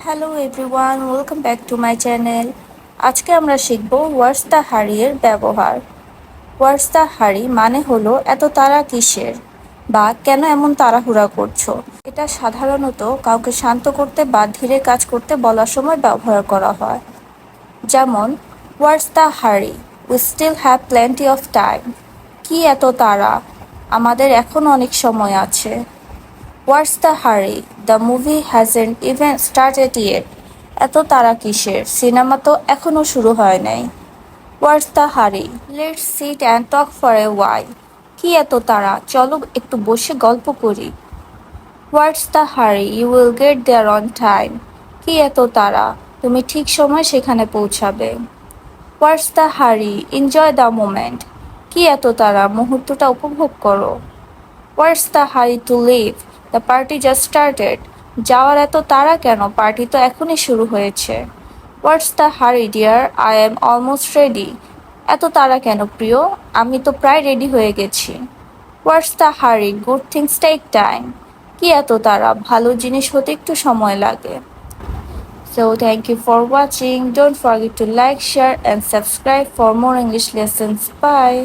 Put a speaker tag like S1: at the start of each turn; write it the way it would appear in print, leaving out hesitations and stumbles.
S1: Hello everyone, welcome back to my channel. আজকে আমরা শিখব হোয়াটস দ্য হারি এর ব্যবহার। হোয়াটস দ্য হারি মানে হলো এত তাড়া কিসের, বা কেন এমন তাড়াহুড়া করছো। এটা সাধারণত কাউকে শান্ত করতে বা ধীরে কাজ করতে বলার সময় ব্যবহার করা হয়। যেমন, what's the hurry, we still have plenty of time. কি এত তাড়া, আমাদের এখন অনেক সময় আছে। What's the hurry, the movie hasn't even started yet. এত তাড়া কিসের, সিনেমা তো এখনো শুরু হয় নাই। What's the hurry, let's sit and talk for a while. কি এত তাড়া, চলো একটু বসে গল্প করি। What's the hurry, you will get there on time. কি এত তাড়া, তুমি ঠিক সময় সেখানে পৌঁছাবে। What's the hurry, enjoy the moment. কি এত তাড়া, মুহূর্তটা উপভোগ করো। What's the hurry to leave, the party just started. যাওয়ার এত তাড়া কেন, পার্টি তো এখনই শুরু হয়েছে। What's the hurry dear, I am almost ready. এত তাড়া কেন প্রিয়, আমি তো প্রায় রেডি হয়ে গেছি। হোয়াটস দ্য হারি, গুড থিংস টেক টাইম। কি এত তাড়া, ভালো জিনিস হতে একটু সময় লাগে। So thank you for watching. Don't forget to like, share and subscribe for more English lessons. Bye.